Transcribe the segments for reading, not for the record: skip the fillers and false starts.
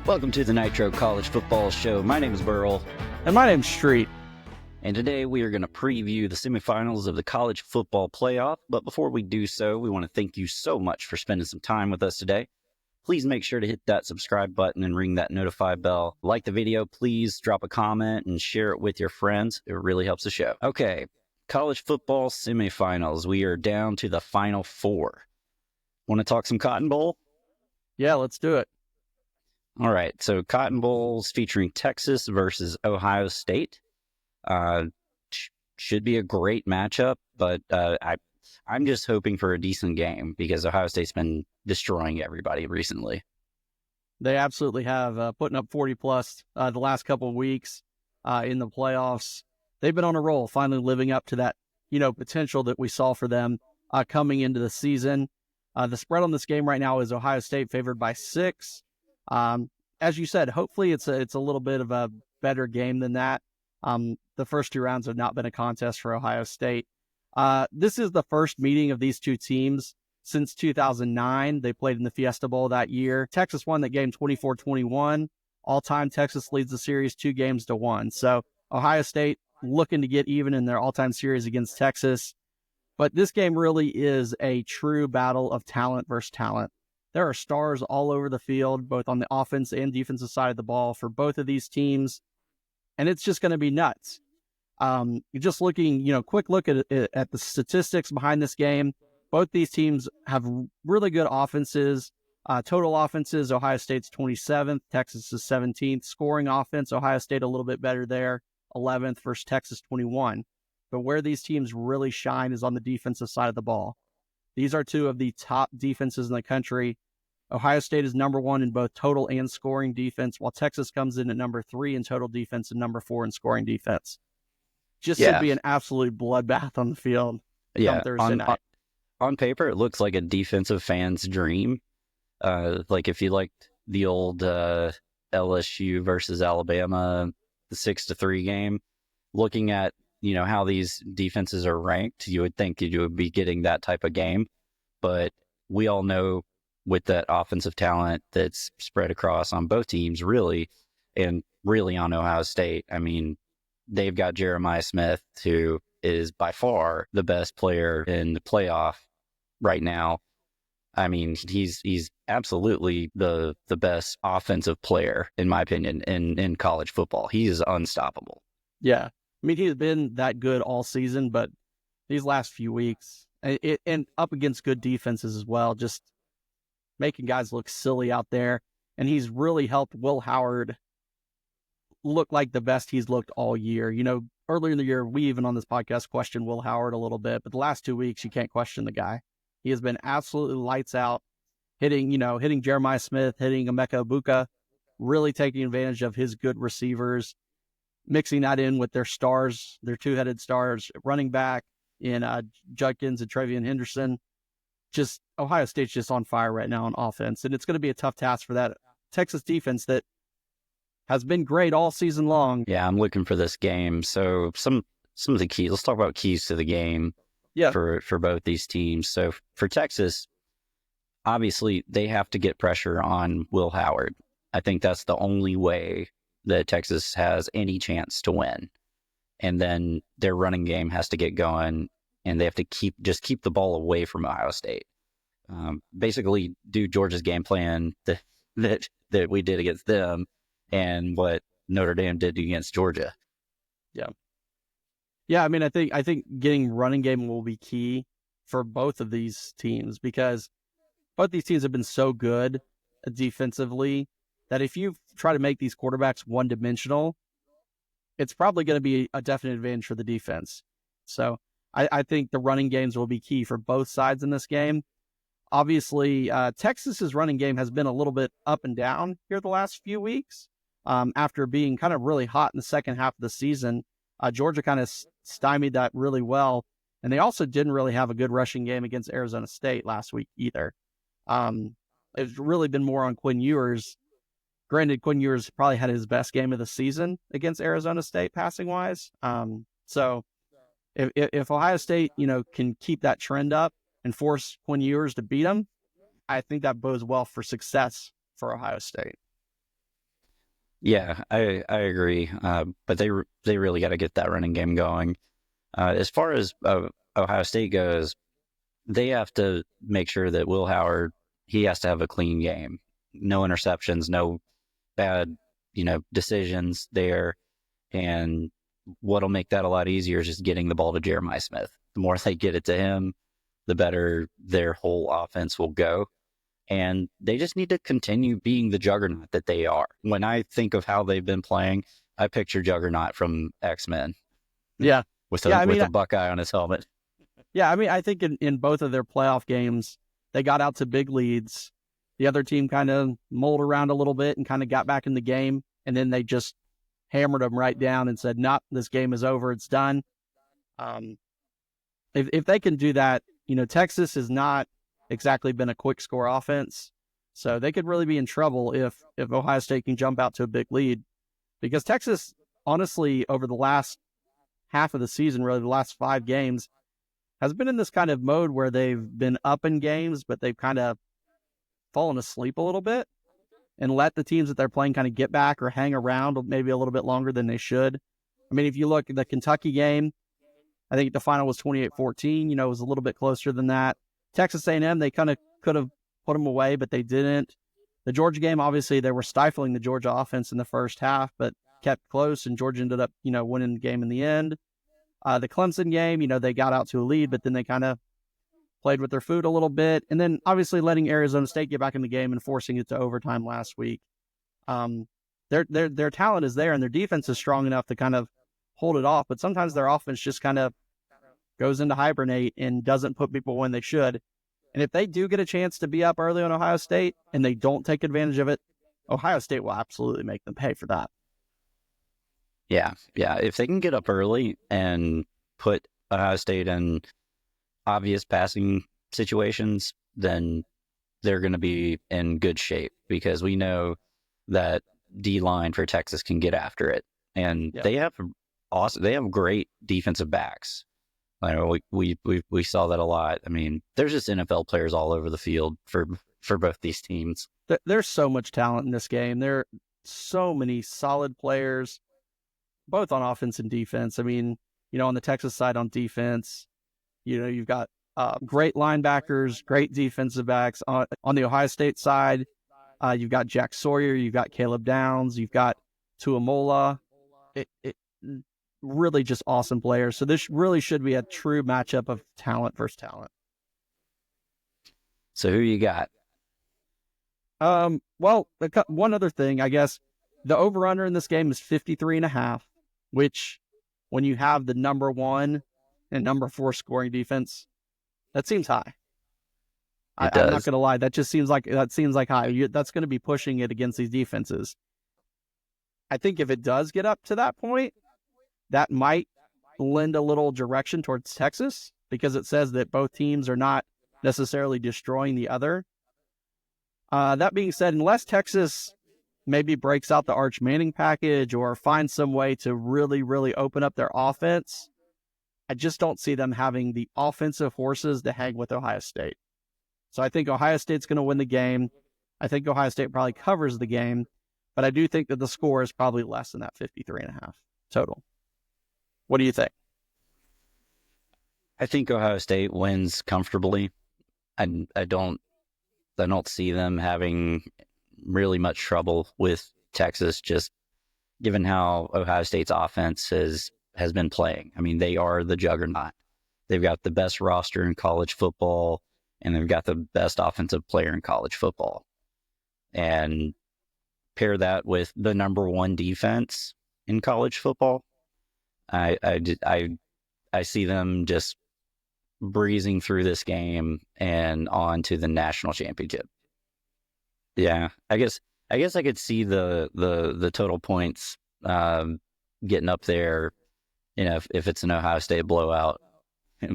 Welcome to the Nitro College Football Show. My name is Burl. And my name's Streit. And today we are going to preview the semifinals of the college football playoff. But before we do so, we want to thank you so much for spending some time with us today. Please make sure to hit that subscribe button and ring that notify bell. Like the video, please drop a comment and share it with your friends. It really helps the show. Okay, college football semifinals. We are down to the final four. Want to talk some Cotton Bowl? Yeah, let's do it. All right, so Cotton Bowl's featuring Texas versus Ohio State. Should be a great matchup, but I'm just hoping for a decent game because Ohio State's been destroying everybody recently. They absolutely have, putting up 40-plus the last couple of weeks in the playoffs. They've been on a roll, finally living up to that, potential that we saw for them coming into the season. The spread on this game right now is Ohio State favored by 6. As you said, hopefully it's a little bit of a better game than that. The first two rounds have not been a contest for Ohio State. This is the first meeting of these two teams since 2009. They played in the Fiesta Bowl that year. Texas won that game 24-21. All-time, Texas leads the series 2-1. So Ohio State looking to get even in their all-time series against Texas. But this game really is a true battle of talent versus talent. There are stars all over the field, both on the offense and defensive side of the ball for both of these teams. And it's just going to be nuts. Just looking, quick look at the statistics behind this game. Both these teams have really good offenses. Total offenses, Ohio State's 27th, Texas is 17th. Scoring offense, Ohio State a little bit better there, 11th versus Texas 21. But where these teams really shine is on the defensive side of the ball. These are two of the top defenses in the country. Ohio State is number 1 in both total and scoring defense, while Texas comes in at number 3 in total defense and number 4 in scoring defense. Should be an absolute bloodbath on the field on Thursday night. On paper, it looks like a defensive fan's dream. Like if you liked the old LSU versus Alabama, the 6-3 game, looking at how these defenses are ranked, you would think you would be getting that type of game. But we all know with that offensive talent that's spread across on both teams, really on Ohio State, I mean, they've got Jeremiah Smith, who is by far the best player in the playoff right now. I mean, he's absolutely the best offensive player, in my opinion, in college football. He is unstoppable. Yeah. I mean, he's been that good all season, but these last few weeks, and up against good defenses as well, just making guys look silly out there. And he's really helped Will Howard look like the best he's looked all year. Earlier in the year, we even on this podcast questioned Will Howard a little bit, but the last 2 weeks, you can't question the guy. He has been absolutely lights out, hitting Jeremiah Smith, hitting Emeka Egbuka, really taking advantage of his good receivers, mixing that in with their stars, their two-headed stars, running back in Judkins and Trevion Henderson. Just Ohio State's just on fire right now on offense, and it's going to be a tough task for that Texas defense that has been great all season long. Yeah, I'm looking for this game. So some of the keys. Let's talk about keys to the game. Yeah. For both these teams. So for Texas, obviously they have to get pressure on Will Howard. I think that's the only way that Texas has any chance to win. And then their running game has to get going, and they have to keep the ball away from Ohio State. Basically do Georgia's game plan that we did against them and what Notre Dame did against Georgia. Yeah. Yeah, I mean, I think getting running game will be key for both of these teams because both these teams have been so good defensively that if you try to make these quarterbacks one-dimensional, it's probably going to be a definite advantage for the defense. So I think the running games will be key for both sides in this game. Obviously, Texas's running game has been a little bit up and down here the last few weeks after being kind of really hot in the second half of the season. Georgia kind of stymied that really well. And they also didn't really have a good rushing game against Arizona State last week either. It's really been more on Quinn Ewers. Granted, Quinn Ewers probably had his best game of the season against Arizona State passing-wise. So if Ohio State, can keep that trend up and force Quinn Ewers to beat them, I think that bodes well for success for Ohio State. Yeah, I agree. But they really got to get that running game going. As far as Ohio State goes, they have to make sure that Will Howard, he has to have a clean game, no interceptions, no bad decisions there. And what'll make that a lot easier is just getting the ball to Jeremiah Smith. The more they get it to him, the better their whole offense will go. And they just need to continue being the juggernaut that they are. When I think of how they've been playing, I picture Juggernaut from X-Men Yeah. with Yeah. a I mean, Buckeye on his helmet. yeah. I mean, I think in both of their playoff games, they got out to big leads. The other team kind of mulled around a little bit and kind of got back in the game. And then they just hammered them right down and said, "Nope, this game is over. It's done." Um, if they can do that, Texas has not exactly been a quick score offense, so they could really be in trouble if Ohio State can jump out to a big lead. Because Texas, honestly, over the last half of the season, really the last 5 games, has been in this kind of mode where they've been up in games, but they've kind of fallen asleep a little bit and let the teams that they're playing kind of get back or hang around maybe a little bit longer than they should. I mean, if you look at the Kentucky game, I think the final was 28-14. It was a little bit closer than that. Texas A&M, they kind of could have put them away, but they didn't. The Georgia game, obviously, they were stifling the Georgia offense in the first half, but kept close, and Georgia ended up, winning the game in the end. The Clemson game, they got out to a lead, but then they kind of played with their food a little bit. And then, obviously, letting Arizona State get back in the game and forcing it to overtime last week. Their talent is there, and their defense is strong enough to kind of hold it off, but sometimes their offense just kind of goes into hibernate and doesn't put people when they should. And if they do get a chance to be up early on Ohio State and they don't take advantage of it, Ohio State will absolutely make them pay for that. Yeah. If they can get up early and put Ohio State in obvious passing situations, then they're going to be in good shape, because we know that D line for Texas can get after it, and they have great defensive backs. I know we saw that a lot. I mean, there's just NFL players all over the field for both these teams. There's so much talent in this game. There are so many solid players, both on offense and defense. I mean, on the Texas side on defense, you've got great linebackers, great defensive backs. On the Ohio State side, you've got Jack Sawyer, you've got Caleb Downs, you've got Tuamola. It really just awesome players. So this really should be a true matchup of talent versus talent. So who you got? Well, one other thing, I guess, the over-under in this game is 53.5, which when you have the number 1 and number 4 scoring defense, that seems high. I'm not going to lie. That seems like high. That's going to be pushing it against these defenses. I think if it does get up to that point, that might lend a little direction towards Texas, because it says that both teams are not necessarily destroying the other. That being said, unless Texas maybe breaks out the Arch Manning package or finds some way to really, really open up their offense, I just don't see them having the offensive horses to hang with Ohio State. So I think Ohio State's going to win the game. I think Ohio State probably covers the game, but I do think that the score is probably less than that 53.5 total. What do you think? I think Ohio State wins comfortably. I don't see them having really much trouble with Texas, just given how Ohio State's offense has been playing. I mean, they are the juggernaut. They've got the best roster in college football, and they've got the best offensive player in college football. And pair that with the number 1 defense in college football, I see them just breezing through this game and on to the national championship. Yeah, I guess I could see the total points getting up there. If it's an Ohio State blowout,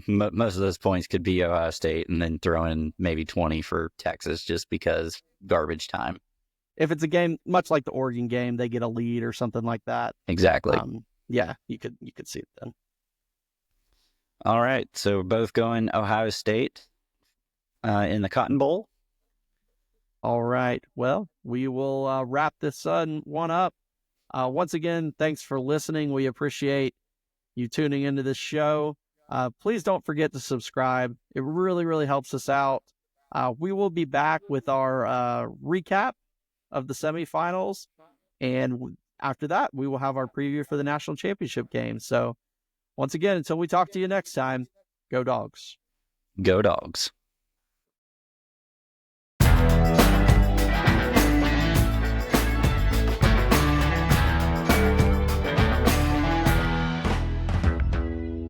most of those points could be Ohio State, and then throw in maybe 20 for Texas just because garbage time. If it's a game much like the Oregon game, they get a lead or something like that. Exactly. Yeah, you could see it then. All right, so we're both going Ohio State in the Cotton Bowl. All right. Well, we will wrap this one up Once again, thanks for listening. We appreciate you tuning into this show. Please don't forget to subscribe. It really, really helps us out. We will be back with our recap of the semifinals. And after that, we will have our preview for the national championship game. So once again, until we talk to you next time, go Dogs. Go Dogs.